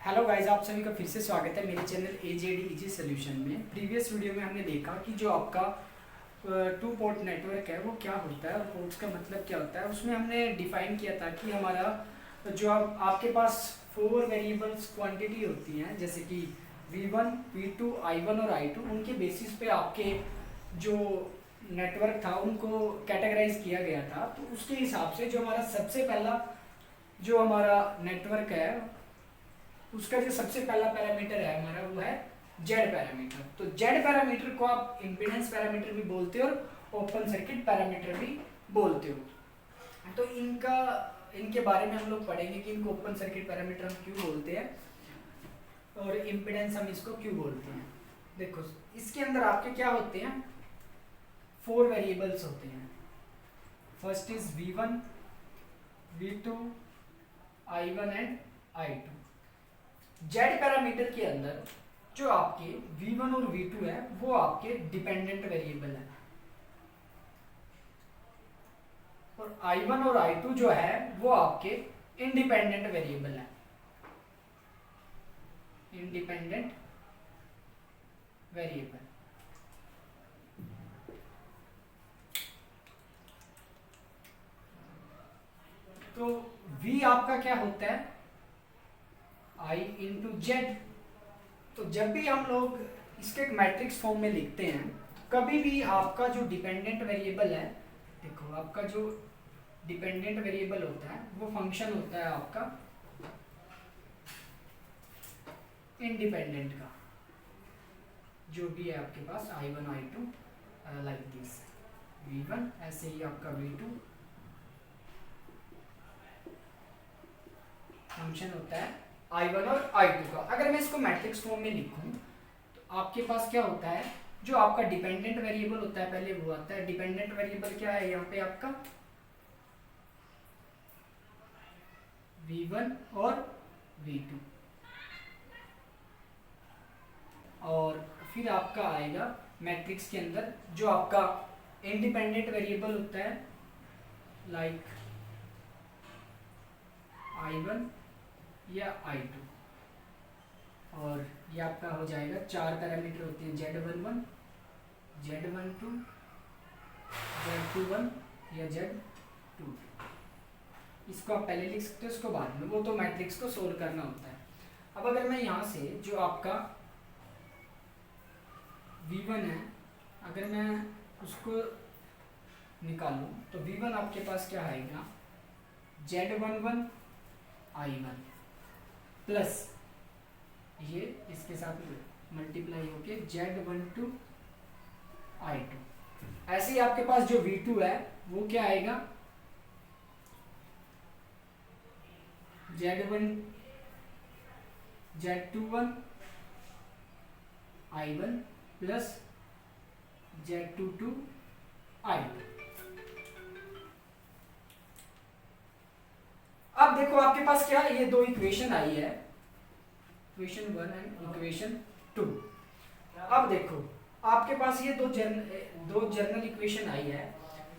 Hello guys, आप सभी का फिर से स्वागत है मेरे चैनल एजेडी इजी सोल्यूशन में। प्रीवियस वीडियो में हमने देखा कि जो आपका टू पोर्ट नेटवर्क है वो क्या होता है और पोर्ट्स का मतलब क्या होता है। उसमें हमने डिफाइन किया था कि हमारा जो आपके पास 4 वेरिएबल्स क्वांटिटी होती हैं, जैसे कि V1, V2, I1 और I2, उनके बेसिस पे आपके जो नेटवर्क था उनको कैटेगराइज किया गया था। तो उसके हिसाब से जो हमारा सबसे पहला जो हमारा नेटवर्क है उसका जो सबसे पहला पैरामीटर है हमारा वो है जेड पैरामीटर। तो जेड पैरामीटर को आप इम्पीडेंस पैरामीटर भी बोलते हो और ओपन सर्किट पैरामीटर भी बोलते हो। तो इनके बारे में हम लोग पढ़ेंगे कि इनको ओपन सर्किट पैरामीटर हम क्यों बोलते हैं और इम्पीडेंस हम इसको क्यों बोलते हैं। देखो, इसके अंदर आपके क्या होते हैं, 4 वेरिएबल्स होते हैं। First is V1, V2, I1 and I2। Z parameter के अंदर जो आपके V1 और V2 है वो आपके डिपेंडेंट वेरिएबल है और I1 और I2 जो है वो आपके इंडिपेंडेंट वेरिएबल है। Independent variable. तो V आपका क्या होता है, I इंटू जेड। तो जब भी हम लोग इसके एक मैट्रिक्स फॉर्म में लिखते हैं, कभी भी आपका जो डिपेंडेंट वेरिएबल है, देखो आपका जो डिपेंडेंट वेरिएबल होता है वो फंक्शन होता है आपका इंडिपेंडेंट का, जो भी है आपके पास I1 I2 like this V1, ऐसे ही आपका V2 फंक्शन होता है I1 और I2 का। अगर मैं इसको मैट्रिक्स फॉर्म में लिखूं तो आपके पास क्या होता है, जो आपका डिपेंडेंट वेरिएबल होता है पहले वो आता है। डिपेंडेंट वेरिएबल क्या है यहाँ पे आपका V1 और V2, और फिर आपका आएगा मैट्रिक्स के अंदर जो आपका इंडिपेंडेंट वेरिएबल होता है लाइक I1 या I2, और ये आपका हो जाएगा 4 पैरामीटर होते हैं, Z11, Z12, Z21 या Z22। इसको आप पहले लिख सकते हो, इसको बाद में, वो तो मैट्रिक्स को सोल्व करना होता है। अब अगर मैं यहाँ से जो आपका V1 है, अगर मैं उसको निकालूं तो V1 आपके पास क्या आएगा, Z11 I1 प्लस ये इसके साथ मल्टीप्लाई होके Z12 I2। ऐसे ही आपके पास जो V2 है वो क्या आएगा, Z21 I1 plus Z22 I2। अब देखो आपके पास क्या, ये दो इक्वेशन आई है, इक्वेशन 1 एंड इक्वेशन 2। अब देखो आपके पास ये दो जर्नल इक्वेशन आई है।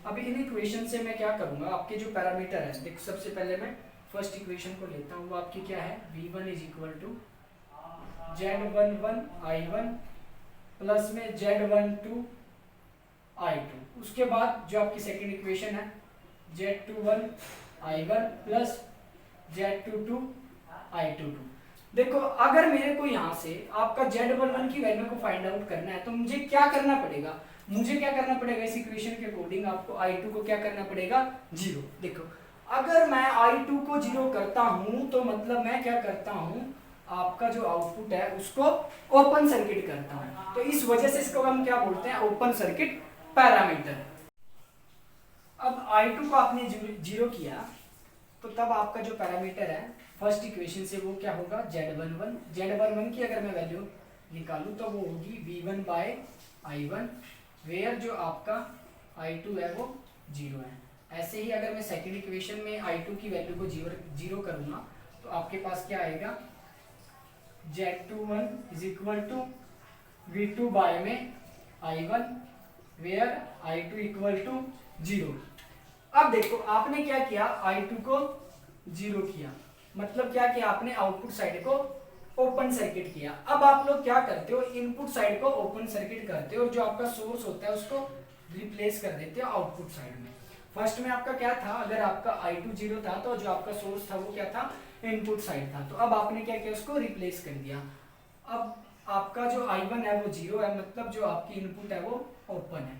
अभी इन इक्वेशन से मैं क्या करूंगा, आपके जो पैरामीटर है, देखो सबसे पहले मैं फर्स्ट इक्वेशन को लेता हूँ। वो आपकी क्या है, V1 is equal to Z11 I1 plus में Z12 I2। उसके बाद जो आपकी सेकेंड इक्वेशन है Z21 I1 plus Z22 I22। देखो अगर मेरे को यहाँ से आपका Z11 की वैल्यू को फाइंड आउट करना है तो मुझे क्या करना पड़ेगा, इस इक्वेशन के अकॉर्डिंग आपको I2 को क्या करना पड़ेगा, 0। देखो अगर मैं I2 को 0 करता हूं तो मतलब मैं क्या करता हूं, आपका जो आउटपुट है उसको ओपन सर्किट करता हूं। तो इस वजह से इसको हम क्या बोलते हैं, ओपन सर्किट पैरामीटर। अब I2 को आपने 0 किया तो तब आपका जो पैरामीटर है फर्स्ट इक्वेशन से वो क्या होगा, Z11 की अगर मैं वैल्यू निकालूं तो वो होगी V1 बाय I1, वेयर जो आपका I2 है वो 0 है। ऐसे ही अगर मैं सेकेंड इक्वेशन में I2 की वैल्यू को 0 करूंगा तो आपके पास क्या आएगा, Z21 is equal to V2 by में I1, where I2 equal to 0। अब देखो आपने क्या किया, I2 को 0 किया, मतलब क्या किया आपने, आउटपुट साइड को ओपन सर्किट किया। अब आप लोग क्या करते हो, इनपुट साइड को ओपन सर्किट करते हो और जो आपका सोर्स होता है उसको रिप्लेस कर देते हो आउटपुट साइड में। फर्स्ट में आपका क्या था, अगर आपका I2 0 था तो जो आपका सोर्स था वो क्या था, इनपुट साइड था। तो अब आपने क्या किया, उसको रिप्लेस कर दिया। अब आपका जो I1 है वो 0 है, मतलब जो आपकी इनपुट है वो ओपन है।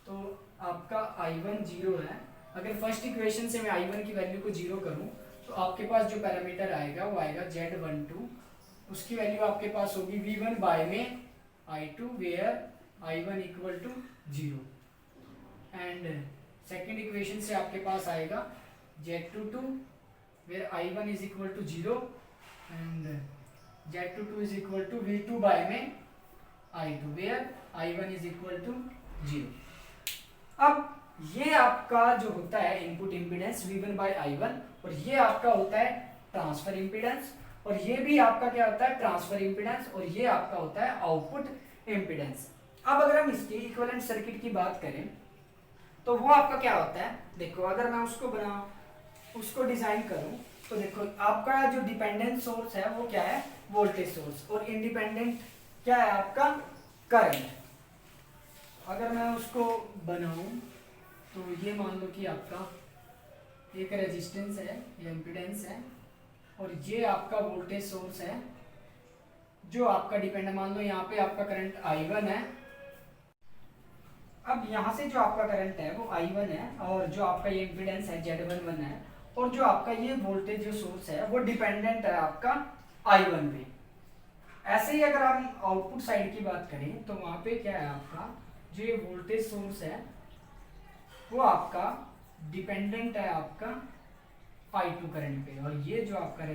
तो आपका I1 0 है। अगर फर्स्ट इक्वेशन से मैं I1 की वैल्यू को 0 करूं तो आपके पास जो पैरामीटर आएगा वो आएगा Z12, उसकी वैल्यू आपके पास होगी V1 बाय में I2 where I1 equal to 0। And second equation से आपके पास आएगा Z22 where I1 is equal to 0 and Z22 is equal to V2 by में I2 where I1 is equal to 0। अब ये आपका जो होता है input impedance V1 by I1 और ये आपका होता है ट्रांसफर इम्पीडेंस, और ये भी आपका क्या होता है ट्रांसफर इम्पीडेंस, और ये आपका होता है आउटपुट इम्पीडेंस। अब अगर हम इसकी इक्विवेलेंट सर्किट की बात करें तो वो आपका क्या होता है, देखो अगर मैं उसको बनाऊं, उसको डिजाइन करूं तो देखो आपका जो डिपेंडेंट सोर्स है वो क्या है, वोल्टेज सोर्स, और इंडिपेंडेंट क्या है आपका करंट। अगर मैं उसको बनाऊं तो ये मान लो कि आपका एक रेजिस्टेंस है, ये इम्पीडेंस है, और ये आपका वोल्टेज सोर्स है जो आपका डिपेंड, मान लो यहाँ पे आपका करंट I1 है। अब यहाँ से जो आपका करंट है वो I1 है, और जो आपका ये इम्पीडेंस है Z11 है, और जो आपका ये वोल्टेज जो सोर्स है वो डिपेंडेंट है आपका I1 पे। ऐसे ही अगर हम आउटपुट साइड की बात करें तो वहाँ पे क्या है आपका जो ये वोल्टेज सोर्स है वो आपका डिपेंडेंट है आपका I2 करंट पे, और ये जो आपका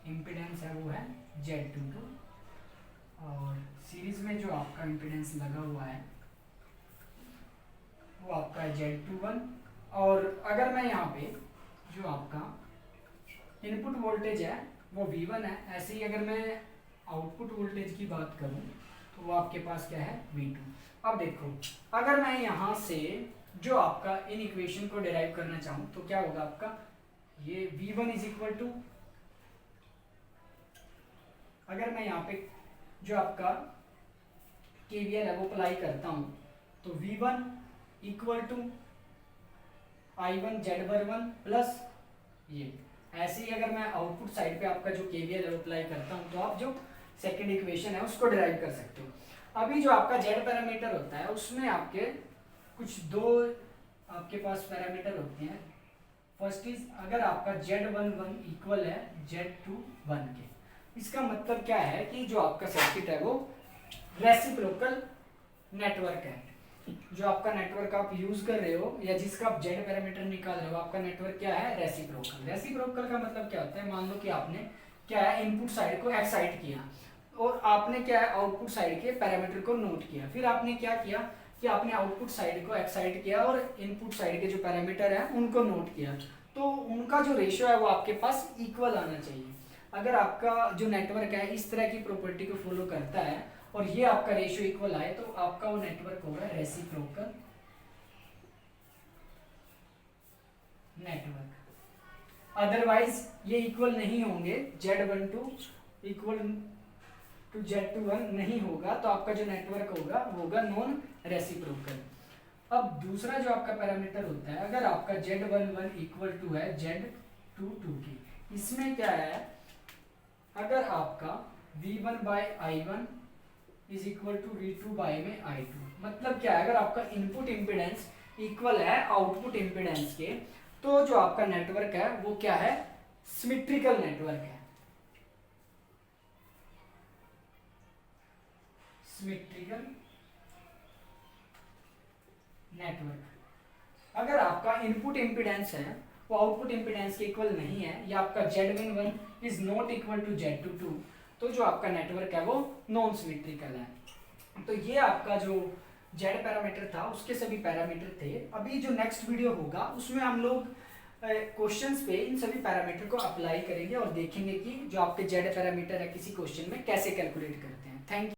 इम्पीडेंस है वो है Z22, और सीरीज में जो आपका इम्पीडेंस लगा हुआ है वो आपका है Z21। और अगर मैं यहाँ पे जो आपका इनपुट वोल्टेज है वो V1 है, ऐसे ही अगर मैं आउटपुट वोल्टेज की बात करूँ तो वो आपके पास क्या है V2। अब देखो अगर मैं यहाँ से जो आपका इन इक्वेशन को डिराइव करना चाहूँ तो क्या होगा आपका, ये V1 इज इक्वल टू, अगर मैं यहाँ पे जो आपका KVL है वो अप्लाई करता हूँ तो V1 equal to I1 Z11 plus ये, ऐसे ही अगर मैं आउटपुट साइड पे आपका जो KVL है वो अप्लाई करता हूँ तो आप जो सेकंड इक्वेशन है उसको डिराइव कर सकते हो। अभी जो आपका Z पैरामीटर होता है उसमें आपके कुछ दो आपके पास पैरामीटर होते हैं। फर्स्ट इज अगर आपका Z11 इक्वल है Z21 के, इसका मतलब क्या है कि जो आपका सर्किट है वो रेसिप्रोकल नेटवर्क है। जो आपका नेटवर्क आप यूज कर रहे हो या जिसका आप Z पैरामीटर निकाल रहे हो आपका नेटवर्क क्या है, रेसिप्रोकल। रेसिप्रोकल का मतलब क्या होता है, मान लो कि आपने क्या है इनपुट साइड को एक्साइट किया और आपने क्या है आउटपुट साइड के पैरामीटर को नोट किया, फिर आपने क्या किया कि आपने आउटपुट साइड को एक्साइट किया और इनपुट साइड के जो पैरामीटर है उनको नोट किया, तो उनका जो रेशियो है वो आपके पास इक्वल आना चाहिए। अगर आपका जो नेटवर्क है इस तरह की प्रॉपर्टी को फॉलो करता है और ये आपका रेशियो इक्वल आए तो आपका वो नेटवर्क होगा रेसिप्रोकल नेटवर्क। अदरवाइज ये इक्वल नहीं होंगे, Z12 इक्वल टू Z21 नहीं होगा तो आपका जो नेटवर्क होगा वो होगा नॉन रेसिप्रोकल। अब दूसरा जो आपका पैरामीटर होता है, अगर आपका Z11 इक्वल टू है Z22 की, इसमें क्या है अगर आपका V1 by I1 is equal to V2 by में I2, मतलब क्या है अगर आपका इनपुट इम्पीडेंस इक्वल है आउटपुट इम्पीडेंस के तो जो आपका नेटवर्क है वो क्या है, सिमेट्रिकल नेटवर्क है। Symmetrical network. अगर आपका इनपुट इम्पीडेंस है वो आउटपुट इम्पीडेंस के इक्वल नहीं है या आपका Z11 is not equal to Z22 तो जो आपका नेटवर्क है वो नॉन सिमेट्रिकल है। तो ये आपका जो Z पैरामीटर था उसके सभी पैरामीटर थे। अभी जो नेक्स्ट वीडियो होगा उसमें हम लोग क्वेश्चंस पे इन सभी पैरामीटर को अप्लाई करेंगे और देखेंगे कि जो आपके Z पैरामीटर है किसी क्वेश्चन में कैसे कैलकुलेट करते हैं। Thank you.